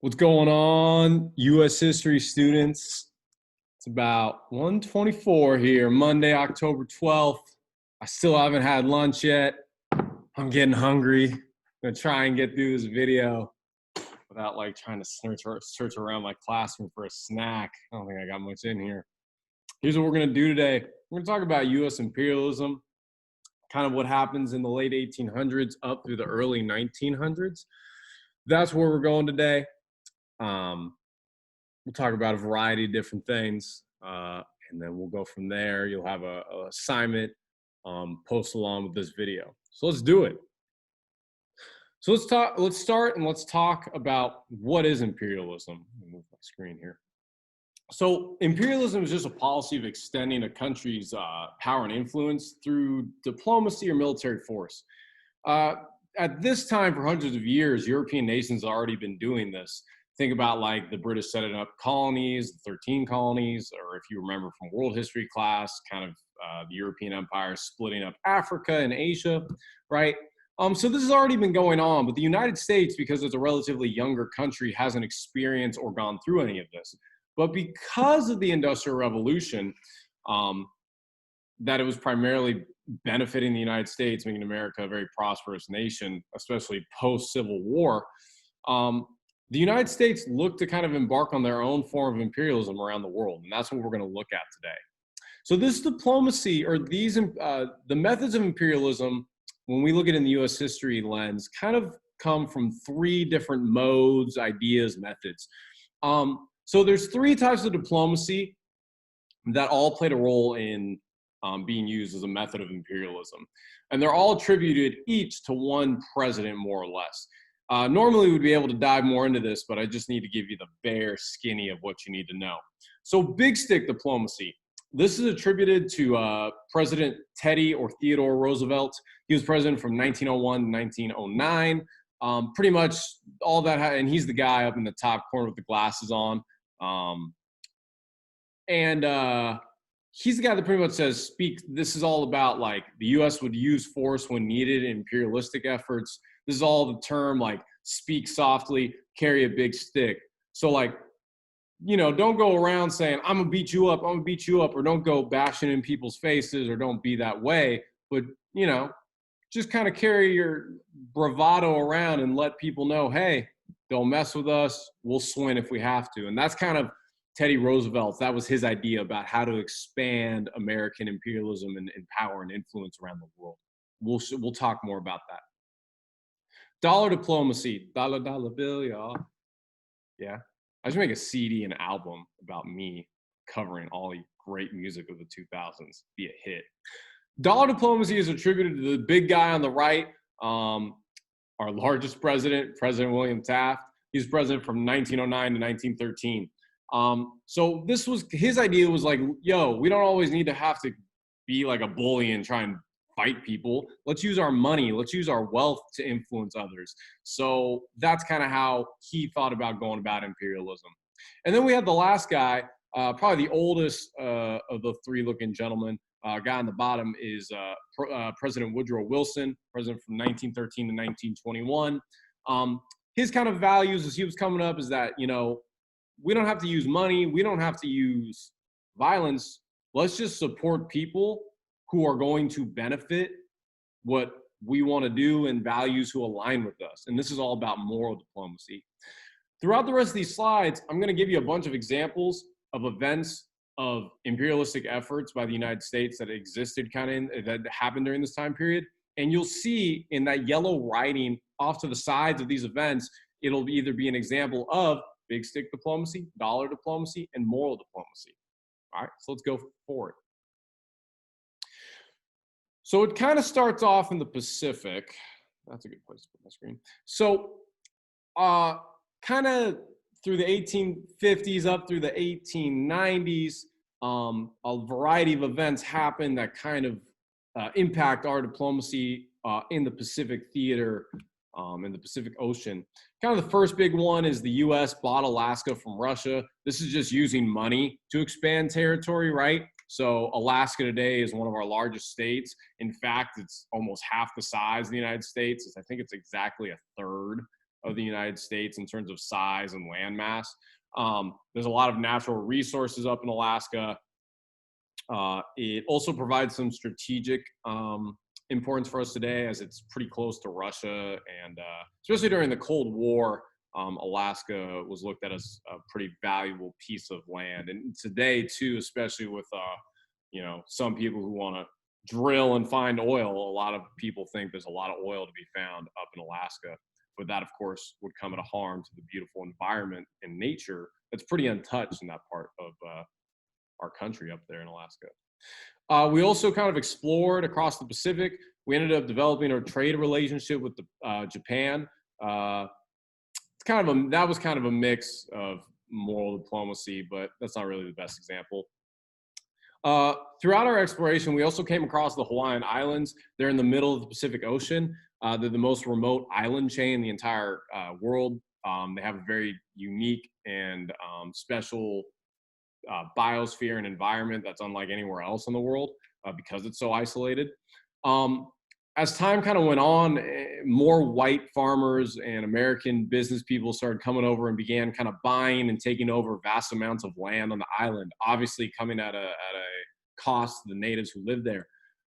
What's going on, U.S. history students? It's about 1:24 here, Monday, October 12th. I still haven't had lunch yet. I'm getting hungry. I'm gonna try and get through this video without trying to search around my classroom for a snack. I don't think I got much in here. Here's what we're gonna do today. We're gonna talk about U.S. imperialism, kind of what happens in the late 1800s up through the early 1900s. That's where we're going today. We'll talk about a variety of different things, and then we'll go from there. You'll have a assignment post along with this video. So let's do it. So let's start and let's talk about what is imperialism. Let me move my screen here. So imperialism is just a policy of extending a country's power and influence through diplomacy or military force. At this time, for hundreds of years, European nations have already been doing this. Think about like the British setting up colonies, the 13 colonies, or if you remember from world history class, kind of the European empire splitting up Africa and Asia, right? So this has already been going on, but the United States, because it's a relatively younger country, hasn't experienced or gone through any of this. But because of the Industrial Revolution, that it was primarily benefiting the United States, making America a very prosperous nation, especially post-Civil War, the United States looked to kind of embark on their own form of imperialism around the world, and that's what we're going to look at today. So this diplomacy, or the methods of imperialism, when we look at it in the U.S. history lens, kind of come from three different modes, ideas, methods. So there's three types of diplomacy that all played a role in being used as a method of imperialism. And they're all attributed each to one president, more or less. Normally we'd be able to dive more into this, but I just need to give you the bare skinny of what you need to know. So big stick diplomacy. This is attributed to President Teddy or Theodore Roosevelt. He was president from 1901 to 1909. Pretty much all that, and he's the guy up in the top corner with the glasses on. He's the guy that pretty much says, this is all about like the U.S. would use force when needed in imperialistic efforts. This is all the term like speak softly, carry a big stick. So like, don't go around saying, I'm gonna beat you up, or don't go bashing in people's faces, or don't be that way. But, just kind of carry your bravado around and let people know, hey, don't mess with us. We'll swing if we have to. And that's kind of Teddy Roosevelt. That was his idea about how to expand American imperialism and power and influence around the world. We'll talk more about that. Dollar diplomacy, dollar bill, y'all. Yeah, I should make a CD and album about me covering all the great music of the 2000s. Be a hit. Dollar diplomacy is attributed to the big guy on the right, our largest president, President William Taft. He was president from 1909 to 1913. So this was his idea, was like, yo, we don't always need to have to be like a bully and try and fight people. Let's use our money. Let's use our wealth to influence others. So that's kind of how he thought about going about imperialism. And then we had the last guy, probably the oldest of the three looking gentlemen. Guy on the bottom is President Woodrow Wilson, president from 1913 to 1921. His kind of values as he was coming up is that, we don't have to use money. We don't have to use violence. Let's just support people who are going to benefit what we want to do and values who align with us. And this is all about moral diplomacy. Throughout the rest of these slides, I'm going to give you a bunch of examples of events of imperialistic efforts by the United States that existed that happened during this time period. And you'll see in that yellow writing off to the sides of these events, it'll either be an example of big stick diplomacy, dollar diplomacy, and moral diplomacy. All right, so let's go forward. So it kind of starts off in the Pacific. That's a good place to put my screen. So kind of through the 1850s up through the 1890s, a variety of events happen that kind of impact our diplomacy in the Pacific theater, in the Pacific Ocean. Kind of the first big one is the U.S. bought Alaska from Russia. This is just using money to expand territory, right? So Alaska today is one of our largest states. In fact, it's almost half the size of the United States. I think it's exactly a third of the United States in terms of size and landmass. There's a lot of natural resources up in Alaska. It also provides some strategic importance for us today, as it's pretty close to Russia, and especially during the Cold War, Alaska was looked at as a pretty valuable piece of land. And today too, especially with some people who want to drill and find oil, a lot of people think there's a lot of oil to be found up in Alaska, but that of course would come at a harm to the beautiful environment and nature that's pretty untouched in that part of our country up there in Alaska. We also kind of explored across the Pacific. We ended up developing a trade relationship with Japan. That was kind of a mix of moral diplomacy, but that's not really the best example. Throughout our exploration, we also came across the Hawaiian Islands. They're in the middle of the Pacific Ocean. They're the most remote island chain in the entire world. They have a very unique and special biosphere and environment that's unlike anywhere else in the world because it's so isolated. As time kind of went on, more white farmers and American business people started coming over and began kind of buying and taking over vast amounts of land on the island, obviously coming at a cost to the natives who lived there.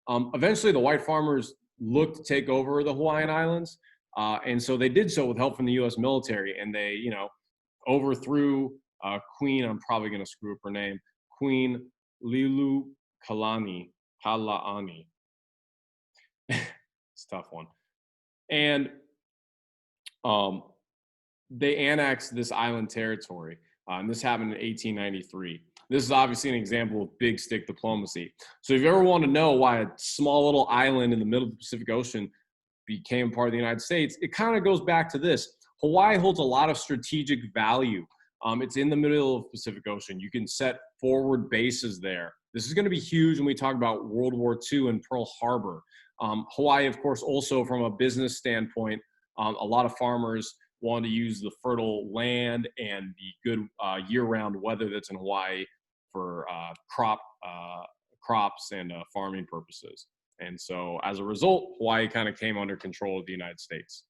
Eventually, the white farmers looked to take over the Hawaiian Islands, and so they did so with help from the U.S. military, and they, overthrew Queen, I'm probably going to screw up her name, Queen Kalani. It's a tough one. And they annexed this island territory, and this happened in 1893. This is obviously an example of big stick diplomacy. So if you ever want to know why a small little island in the middle of the Pacific Ocean became part of the United States, it kind of goes back to this. Hawaii holds a lot of strategic value. It's in the middle of the Pacific Ocean. You can set forward bases there. This is going to be huge when we talk about World War II and Pearl Harbor. Hawaii, of course, also from a business standpoint, a lot of farmers want to use the fertile land and the good year-round weather that's in Hawaii for crops and farming purposes. And so as a result, Hawaii kind of came under control of the United States.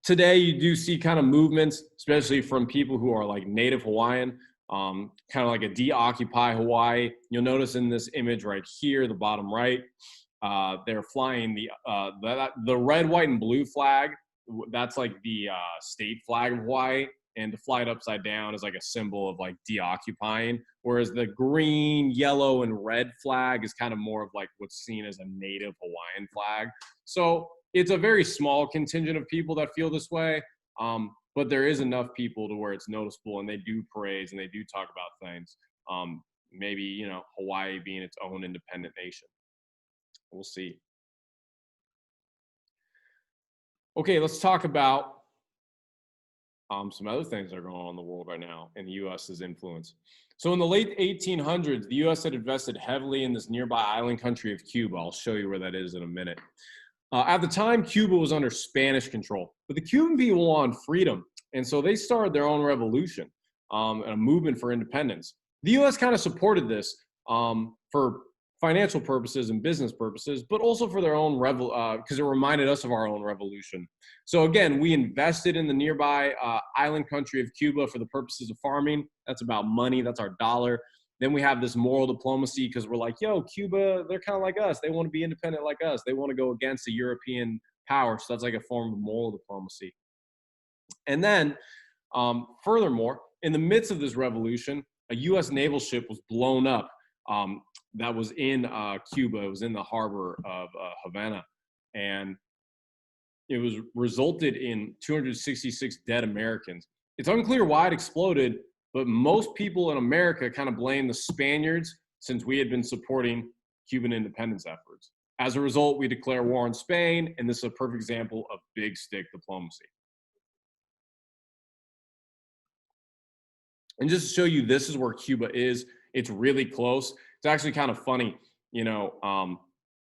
Today, you do see kind of movements, especially from people who are like native Hawaiian, kind of like a de-occupy Hawaii. You'll notice in this image right here, the bottom right, they're flying the red, white, and blue flag. That's like the state flag of Hawaii. And to fly it upside down is like a symbol of like de-occupying. Whereas the green, yellow, and red flag is kind of more of like what's seen as a native Hawaiian flag. So it's a very small contingent of people that feel this way, but there is enough people to where it's noticeable, and they do parades and they do talk about things. Maybe, Hawaii being its own independent nation. We'll see. Okay, let's talk about some other things that are going on in the world right now and the U.S.'s influence. So in the late 1800s, the U.S. had invested heavily in this nearby island country of Cuba. I'll show you where that is in a minute. At the time, Cuba was under Spanish control, but the Cuban people wanted freedom, and so they started their own revolution and a movement for independence. The U.S. kind of supported this for financial purposes and business purposes, but also for their own because it reminded us of our own revolution. So again, we invested in the nearby island country of Cuba for the purposes of farming. That's about money. That's our dollar. Then we have this moral diplomacy because we're like, yo, Cuba, they're kind of like us. They want to be independent like us. They want to go against a European power. So that's like a form of moral diplomacy. And then furthermore, in the midst of this revolution, a U.S. naval ship was blown up that was in Cuba. It was in the harbor of Havana. And it was resulted in 266 dead Americans. It's unclear why it exploded, but most people in America kind of blame the Spaniards since we had been supporting Cuban independence efforts. As a result, we declare war on Spain, and this is a perfect example of big stick diplomacy. And just to show you, this is where Cuba is. It's really close. It's actually kind of funny.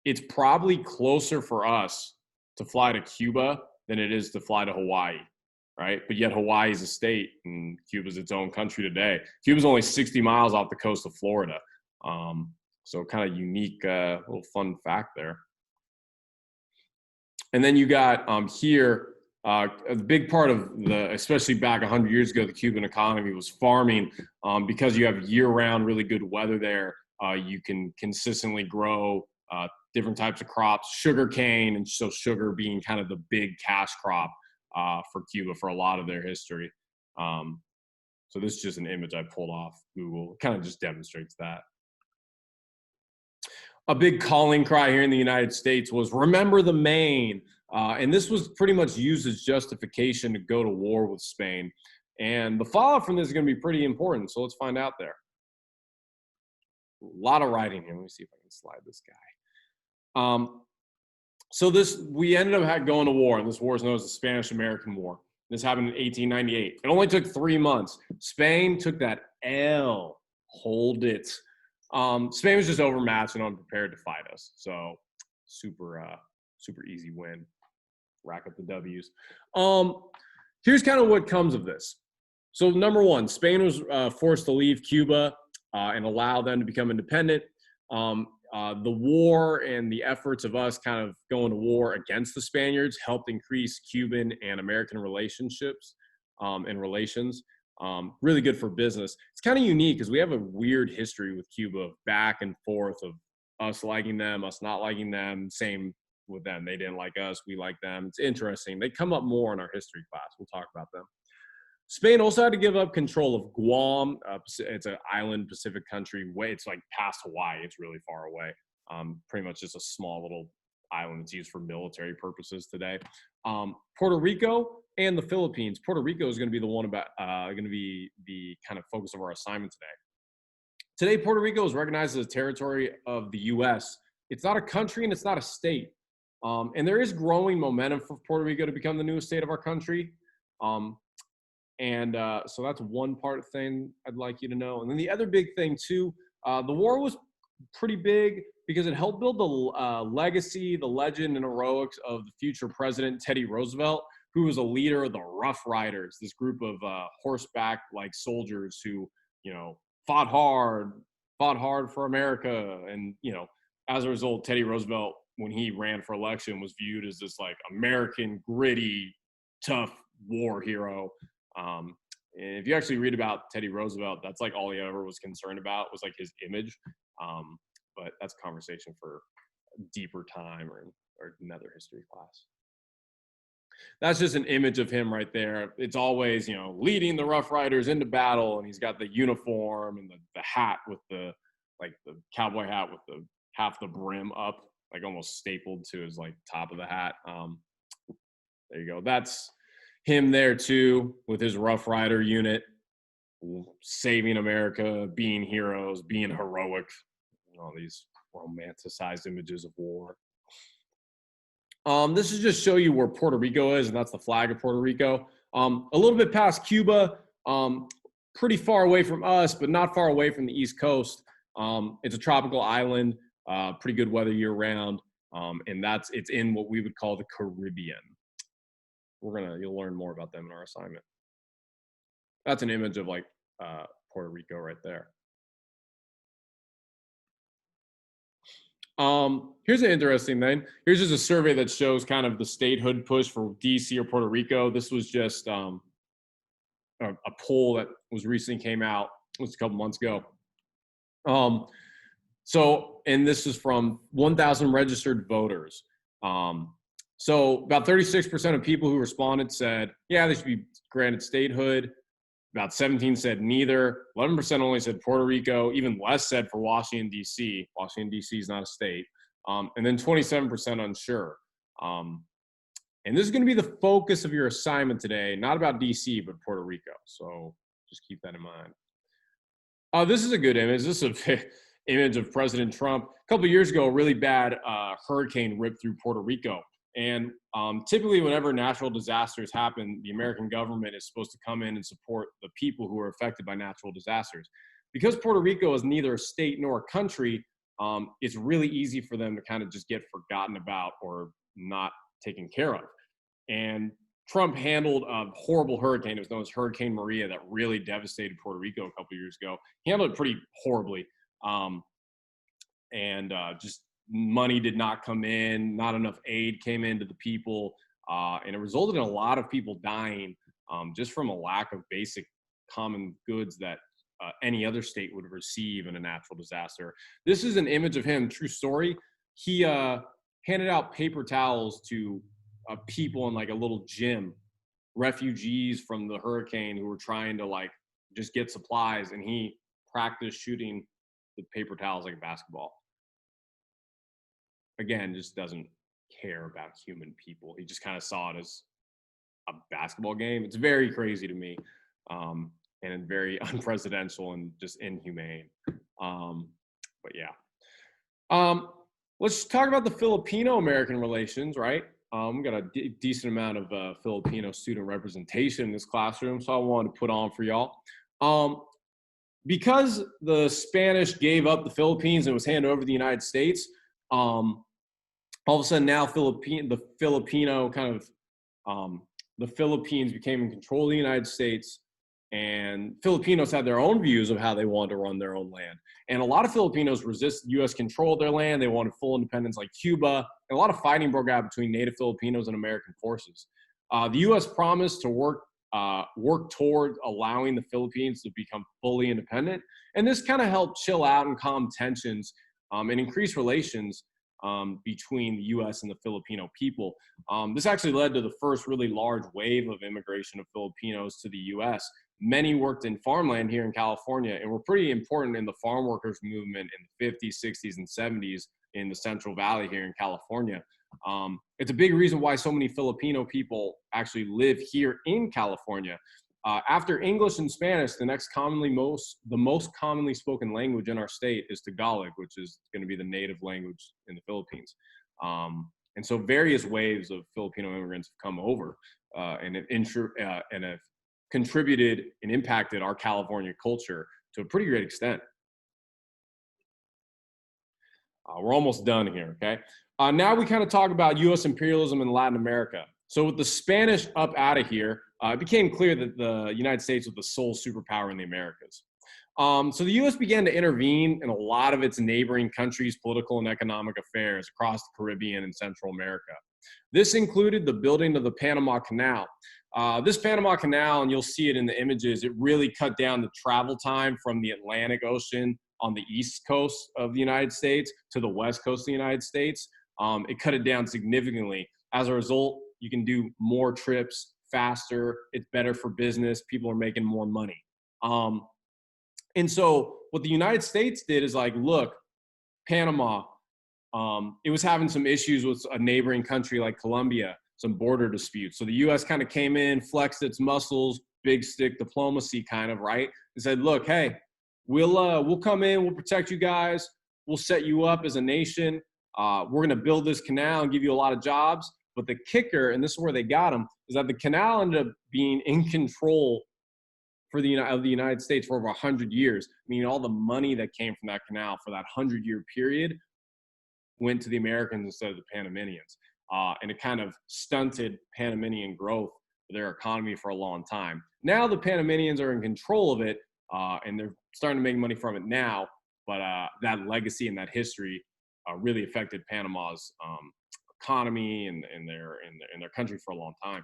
It's probably closer for us to fly to Cuba than it is to fly to Hawaii, right? But yet Hawaii is a state and Cuba's its own country today. Cuba's only 60 miles off the coast of Florida. So kind of unique little fun fact there. And then you got here A big part of especially back 100 years ago, the Cuban economy was farming. Because you have year-round really good weather there, you can consistently grow different types of crops, sugar cane, and so sugar being kind of the big cash crop for Cuba for a lot of their history. So this is just an image I pulled off Google. It kind of just demonstrates that. A big calling cry here in the United States was "Remember the Maine," and this was pretty much used as justification to go to war with Spain. And the fallout from this is going to be pretty important. So let's find out there. A lot of writing here. Let me see if I can slide this guy. So we ended up going to war, and this war is known as the Spanish-American War. This happened in 1898. It only took 3 months. Spain took that L. Hold it. Spain was just overmatched and unprepared to fight us. So super easy win. Rack up the W's. Here's kind of what comes of this. So number one, Spain was forced to leave Cuba and allow them to become independent. The war and the efforts of us kind of going to war against the Spaniards helped increase Cuban and American relationships and relations. Really good for business. It's kind of unique because we have a weird history with Cuba, back and forth of us liking them, us not liking them. Same with them. They didn't like us. We like them. It's interesting. They come up more in our history class. We'll talk about them. Spain also had to give up control of Guam. It's an island Pacific country. It's like past Hawaii. It's really far away. Pretty much just a small little island that's used for military purposes today. Puerto Rico and the Philippines. Puerto Rico is going to be the one going to be the kind of focus of our assignment today. Today, Puerto Rico is recognized as a territory of the U.S. It's not a country and it's not a state. And there is growing momentum for Puerto Rico to become the newest state of our country. So that's one part thing I'd like you to know. And then the other big thing too, the war was pretty big because it helped build the legacy, the legend, and heroics of the future president Teddy Roosevelt, who was a leader of the Rough Riders, this group of horseback like soldiers who, fought hard for America. And, as a result, Teddy Roosevelt, when he ran for election, was viewed as this like American, gritty, tough war hero. And if you actually read about Teddy Roosevelt, that's like all he ever was concerned about was like his image. But that's a conversation for a deeper time or another history class. That's just an image of him right there. It's always, leading the Rough Riders into battle, and he's got the uniform and the hat with the cowboy hat with the half the brim up, like almost stapled to his like top of the hat. There you go. That's him there too, with his Rough Rider unit, saving America, being heroes, being heroic. All these romanticized images of war. This is just show you where Puerto Rico is, and that's the flag of Puerto Rico. A little bit past Cuba, pretty far away from us, but not far away from the East Coast. It's a tropical island, pretty good weather year round, and it's in what we would call the Caribbean. You'll learn more about them in our assignment. That's an image of Puerto Rico right there. Here's an interesting thing. Here's just a survey that shows kind of the statehood push for DC or Puerto Rico. This was just a poll that was recently came out. It was a couple months ago. And this is from 1,000 registered voters. So about 36% of people who responded said, yeah, they should be granted statehood. About 17 said neither. 11% only said Puerto Rico. Even less said for Washington, D.C. Washington, D.C. is not a state. And then 27% unsure. And this is going to be the focus of your assignment today, not about D.C., but Puerto Rico. So just keep that in mind. This is a good image. This is an image of President Trump. A couple of years ago, a really bad hurricane ripped through Puerto Rico. And typically whenever natural disasters happen, the American government is supposed to come in and support the people who are affected by natural disasters. Because Puerto Rico is neither a state nor a country, it's really easy for them to kind of just get forgotten about or not taken care of. And Trump handled a horrible hurricane. It was known as Hurricane Maria that really devastated Puerto Rico a couple of years ago. He handled it pretty horribly. Just money did not come in, not enough aid came into the people. and it resulted in a lot of people dying just from a lack of basic common goods that any other state would receive in a natural disaster. This is an image of him, true story. He handed out paper towels to people in like a little gym, refugees from the hurricane who were trying to like just get supplies, and he practiced shooting the paper towels like a basketball. Again, just doesn't care about human people. He just kind of saw it as a basketball game. It's very crazy to me, and very unpresidential and just inhumane. But yeah. Let's talk about the Filipino-American relations, right? We got a decent amount of Filipino student representation in this classroom, so I wanted to put on for y'all. Because the Spanish gave up the Philippines and it was handed over to the United States, all of a sudden now the Philippines became in control of the United States, and Filipinos had their own views of how they wanted to run their own land. And a lot of Filipinos resisted U.S. control of their land. They wanted full independence like Cuba. And a lot of fighting broke out between native Filipinos and American forces. The U.S. promised to work toward allowing the Philippines to become fully independent. And this kind of helped chill out and calm tensions and increase relations between the U.S. and the Filipino people. This actually led to the first really large wave of immigration of Filipinos to the U.S. Many worked in farmland here in California and were pretty important in the farm workers movement in the 50s, 60s, and 70s in the Central Valley here in California. It's a big reason why so many Filipino people actually live here in California. After English and Spanish, the most commonly spoken language in our state is Tagalog, which is going to be the native language in the Philippines. And so various waves of Filipino immigrants have come over and have contributed and impacted our California culture to a pretty great extent. We're almost done here, okay? Now we kind of talk about U.S. imperialism in Latin America. So with the Spanish up out of here, it became clear that the United States was the sole superpower in the Americas. So the U.S. began to intervene in a lot of its neighboring countries' political and economic affairs across the Caribbean and Central America. This included the building of the Panama Canal. This Panama Canal, and you'll see it in the images, it really cut down the travel time from the Atlantic Ocean on the east coast of the United States to the west coast of the United States. It cut it down significantly. As a result, you can do more trips faster. It's better for business. People are making more money. And so what the United States did is like, look, Panama, it was having some issues with a neighboring country like Colombia, some border disputes. So the U.S. kind of came in, flexed its muscles, big stick diplomacy kind of, right? And said, look, hey, we'll come in, we'll protect you guys, we'll set you up as a nation. We're going to build this canal and give you a lot of jobs. But the kicker, and this is where they got them, is that the canal ended up being in control of the United States for over 100 years. Meaning all the money that came from that canal for that 100-year period went to the Americans instead of the Panamanians. And it kind of stunted Panamanian growth for their economy for a long time. Now the Panamanians are in control of it, and they're starting to make money from it now. But that legacy and that history really affected Panama's economy and their country for a long time.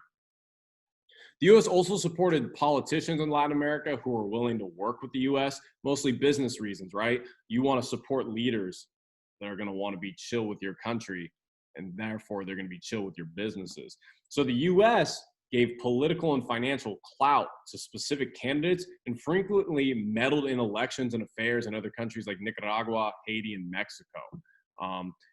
The U.S. also supported politicians in Latin America who were willing to work with the U.S., mostly business reasons, right? You want to support leaders that are going to want to be chill with your country, and therefore they're going to be chill with your businesses. So the U.S. gave political and financial clout to specific candidates and frequently meddled in elections and affairs in other countries like Nicaragua, Haiti, and Mexico.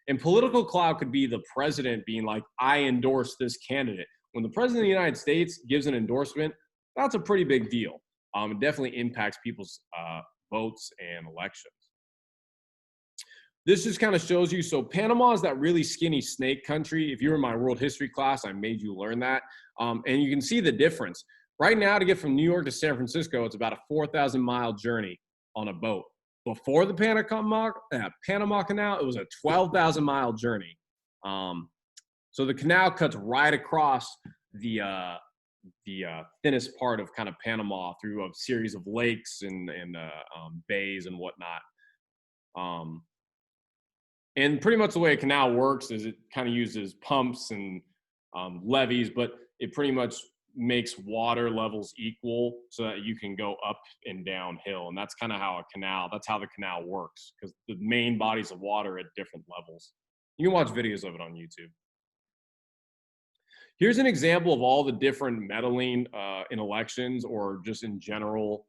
And political clout could be the president being like, I endorse this candidate. When the president of the United States gives an endorsement, that's a pretty big deal. It definitely impacts people's votes and elections. This just kind of shows you, so Panama is that really skinny snake country. If you were in my world history class, I made you learn that. And you can see the difference. Right now, to get from New York to San Francisco, it's about a 4,000-mile journey on a boat. Before the Panama Canal, it was a 12,000-mile journey. So the canal cuts right across the thinnest part of kind of Panama through a series of lakes and bays and whatnot. And pretty much the way a canal works is it kind of uses pumps and levees, but it pretty much makes water levels equal so that you can go up and downhill. And that's kind of how that's how the canal works, because the main bodies of water are at different levels. You can watch videos of it on YouTube. Here's an example of all the different meddling in elections, or just in general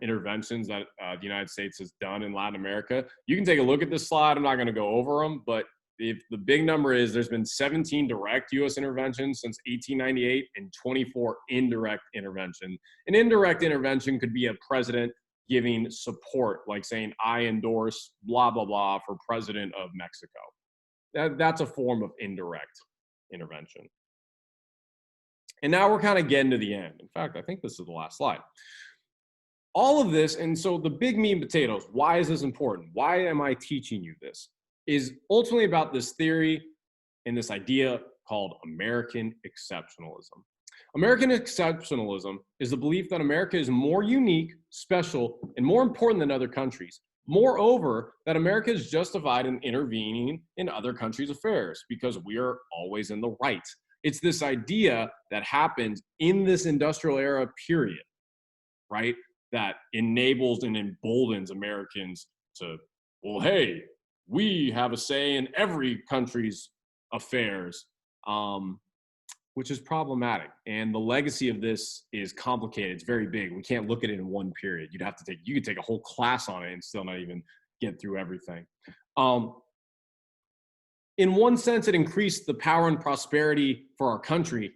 interventions that the United States has done in Latin America. You can take a look at this slide. I'm not going to go over them, but if the big number is, there's been 17 direct U.S. interventions since 1898 and 24 indirect intervention. An indirect intervention could be a president giving support, like saying, I endorse blah, blah, blah for president of Mexico. That's a form of indirect intervention. And now we're kind of getting to the end. In fact, I think this is the last slide. All of this, and so the big meat and potatoes, why is this important? Why am I teaching you this? Is ultimately about this theory and this idea called American exceptionalism. American exceptionalism is the belief that America is more unique, special, and more important than other countries. Moreover, that America is justified in intervening in other countries' affairs because we are always in the right. It's this idea that happens in this industrial era period, right? That enables and emboldens Americans to, well, hey, we have a say in every country's affairs, which is problematic. And the legacy of this is complicated. It's very big. We can't look at it in one period. You could take a whole class on it and still not even get through everything. In one sense, it increased the power and prosperity for our country,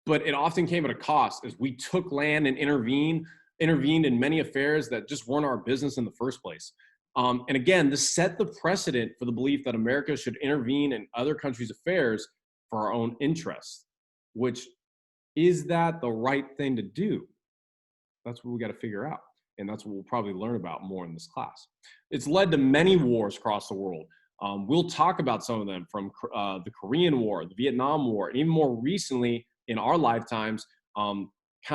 but it often came at a cost, as we took land and intervened in many affairs that just weren't our business in the first place. And again, this set the precedent for the belief that America should intervene in other countries' affairs for our own interests, which is that the right thing to do? That's what we got to figure out. And that's what we'll probably learn about more in this class. It's led to many wars across the world. We'll talk about some of them, from the Korean War, the Vietnam War, and even more recently in our lifetimes, kind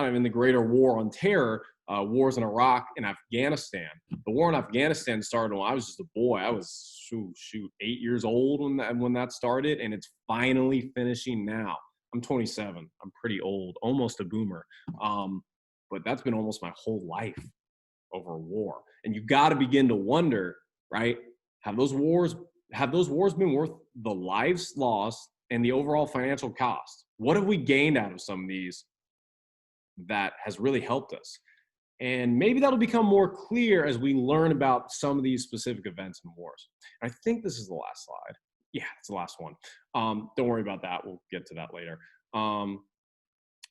of in the greater war on terror, wars in Iraq and Afghanistan. The war in Afghanistan started when I was just a boy. I was 8 years old when that started, and it's finally finishing now. I'm 27. I'm pretty old, almost a boomer. But that's been almost my whole life over a war. And you got to begin to wonder, right? Have those wars been worth the lives lost and the overall financial cost? What have we gained out of some of these that has really helped us? And maybe that'll become more clear as we learn about some of these specific events and wars. I think this is the last slide. Yeah, it's the last one. Don't worry about that. We'll get to that later.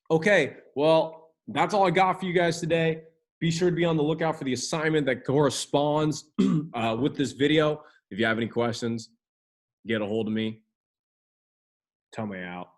Okay, well, that's all I got for you guys today. Be sure to be on the lookout for the assignment that corresponds with this video. If you have any questions, get a hold of me. Tell me out.